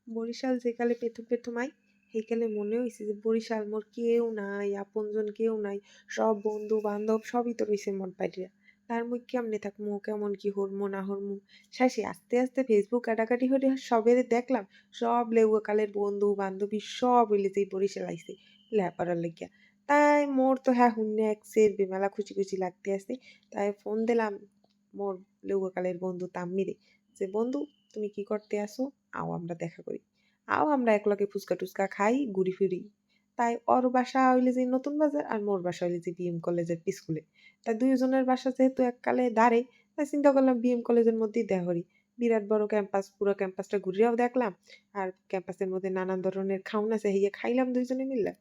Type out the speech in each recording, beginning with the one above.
Barishal যেকালে পেথম I সেইকালে মনে হইছে যে বরিশাল মোর কেউ নাই, আপনজন কেউ নাই। সব বন্ধু বান্ধব সবই তো রইছে মোর বাইরে। তার মুই কেমনে থাকমু, কেমন কি হরমু না হরমু। শেষে আস্তে আস্তে ফেসবুক ঘাটাঘাটি হইরে সবেরে দেখলাম সব লেউয়া কালের বন্ধু বান্ধবী সব হইলে যে বরিশাল আইছে লেহাপড়ার লাগিয়া। তাই মোর তো হ্যাঁ হুন্নে এক সের বেমেলা খুশি খুশি লাগতে আছে। তাই ফোন দিলাম মোর লেউয়া কালের বন্ধু তাম্মিরে, যে বন্ধু তুমি কি করতে আসো, আও আমরা দেখা করি, আও আমরা একলগে ফুচকা টুচকা খাই ঘুরি ফিরি। তাই ওর বাসা হইলে যে নতুন বাজার আর মোর বাসা হইলে যে বিএম কলেজের পিছকুলে। তাই দুইজনের বাসা যেহেতু এককালে দাঁড়ে, তাই চিন্তা করলাম বিএম কলেজের মধ্যেই দেখা করি। বিরাট বড় ক্যাম্পাস, পুরো ক্যাম্পাসটা ঘুরিয়াও দেখলাম। আর ক্যাম্পাসের মধ্যে নানান ধরনের খাউন আছে, হইয়া খাইলাম দুইজনে মিললা।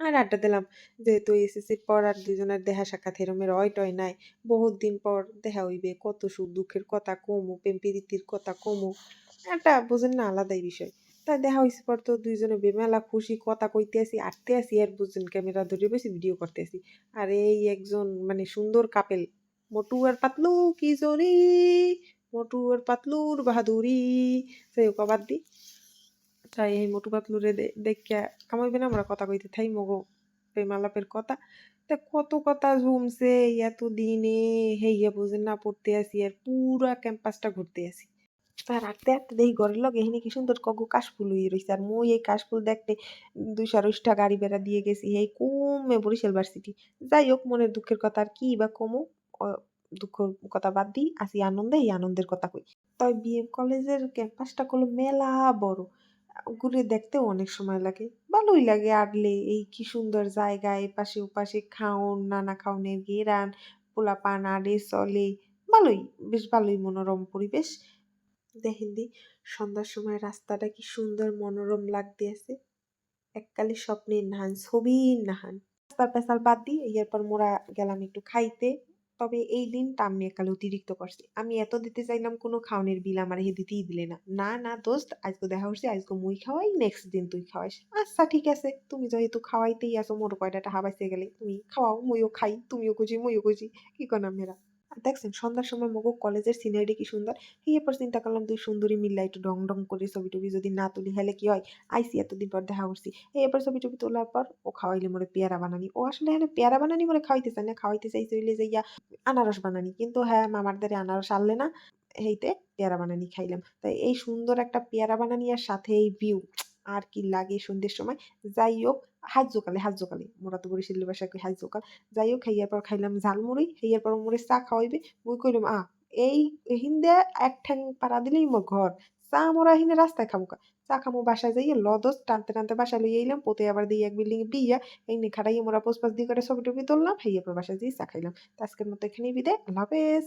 আর আড্ডা দিলাম। যেহেতু এসএসসির পর আর দুজনের দেখা সাক্ষাৎ এরমের হয় টয় নাই। বহুত দিন পর দেখা হইবে, কত সুখ দুঃখের কথা কমু, প্রেম প্রীতির কথা কমু। একটা বুঝেন না আলাদাই বিষয়। তাই দেখা হইছে পর তো দুইজনে বেমেলা খুশি, কথা কইতে আসি, আটতে আসি, আর বুঝছেন ক্যামেরা ধরে বেশি ভিডিও করতে আসি। আর এই একজন মানে সুন্দর কাপেল, মোটু আর পাতলু কি জরি, মোটু আর পাতলুর বাহাদুরি। সেই কবাদ দি। তাই এই মোটু পাতলুরে দেখিয়া কামাইবে না, আমরা কথা কইতে থাই মগো প্রেম আলাপের কথা। তা কত কথা জমছে এত দিনে, হেইয়া বুঝেন না পড়তে আসি আর পুরা ক্যাম্পাসটা ঘুরতে আসি। তার হাঁটতে হাঁটতে দেখি ঘরের লগে এখানে কি সুন্দর কগো কাশফুল হয়ে রইছে, আর মই এই কাশফুল দেখতে ২২০ গাড়ি বেড়া দিয়ে গেছি এই কমে বরিশাল ভার্সিটি। যাই হোক, মনের দুঃখের কথা আর কি বা কমু, দুঃখের কথা বাদ দিই, আসি আনন্দে, এই আনন্দের কথা কই। তবে বিএম কলেজের ক্যাম্পাসটা হলো মেলা বড়, ঘুরে দেখতেও অনেক সময় লাগে, ভালোই লাগে আটলে। এই কি সুন্দর জায়গা, এপাশে ওপাশে খাওন, নানা খাওনের গেরান, পোলাপান আডে চলে, ভালোই, বেশ ভালোই মনোরম পরিবেশ। দেখেন দি সন্ধ্যার সময় রাস্তাটা কি সুন্দর মনোরম লাগতে আছে, এককালে স্বপ্নের নাহান ছবির নাহান। রাস্তার পেছাল বাদ দিয়ে এরপর মোরা গেলাম একটু খাইতে। তবে এই দিনটা আমি একালে অতিরিক্ত করছি, আমি এত দিতে চাইলাম কোনো খাওনের বিল আমার হে দিতেই দিলে না। না না দোস্ত, আজকে দেখা হচ্ছে, আজকে মুই খাওয়াই, নেক্সট দিন তুই খাওয়াইস। আচ্ছা ঠিক আছে, তুমি যেহেতু খাওয়াইতেই আসো, মোর কয়টা টাকা বাইচে গেলে তুমি খাওয়াও, মুইও খাই, তুমিও খুশি মুইও খুশি, কি কর মেয়েরা। আর দেখছেন সন্ধ্যার সময় মগো কলেজের সিনারি কি সুন্দর। এরপর চিন্তা করলাম দুই সুন্দরী মিল্লা একটু ঢং ঢং করে ছবি টবি যদি না তুলি হেলে কি হয়, আইসি এতদিন পর দেখা করছি। এরপর ছবি টবি তোলার পর ও খাওয়াইলে মোরে পেয়ারা বানানি, ও আসলে এখানে পেয়ারা বানানি মোরে খাওয়াইতে চায় না, খাওয়াইতে চাইছে হইলে যাইয়া আনারস বানানি, কিন্তু হ্যাঁ মামার দ্বারে আনারস আনলে না, হেইতে পেয়ারা বানানি খাইলাম। তাই এই সুন্দর একটা পেয়ারা বানানি আর সাথে এই ভিউ, আর কি লাগে সন্ধ্যের সময়। যাই হোক, হাজ জোকালে মোরা তো বরিশালের ভাষায় কই হাজ জোকাল। যাই হোক, খাইয়ার পর খাইলাম ঝালমুড়ি, খাইয়ার পর মোরে চা খাওয়াইবে। মুই কইলাম এই এহিন দিয়ে এক ঠ্যাং পাড়া দিলেই মোর ঘর, চা মোরা এহিনে রাস্তায় খামু কা। চা খামু বাসায় যাইয়া লদস টানতে টানতে বাসায় লইয়া আইলাম, পতে আবার দিয়ে এক বিল্ডিং এ বিয়া এমনি খাটাইয়া মোরা পোস্ট পাস দিয়ে করে ছবি টবি তুললাম, খাইয়া পর বাসায় যেয়ে চা খাইলাম। তো আজকের মতো এখানেই বিদায়, আল্লাহ হাফেজ।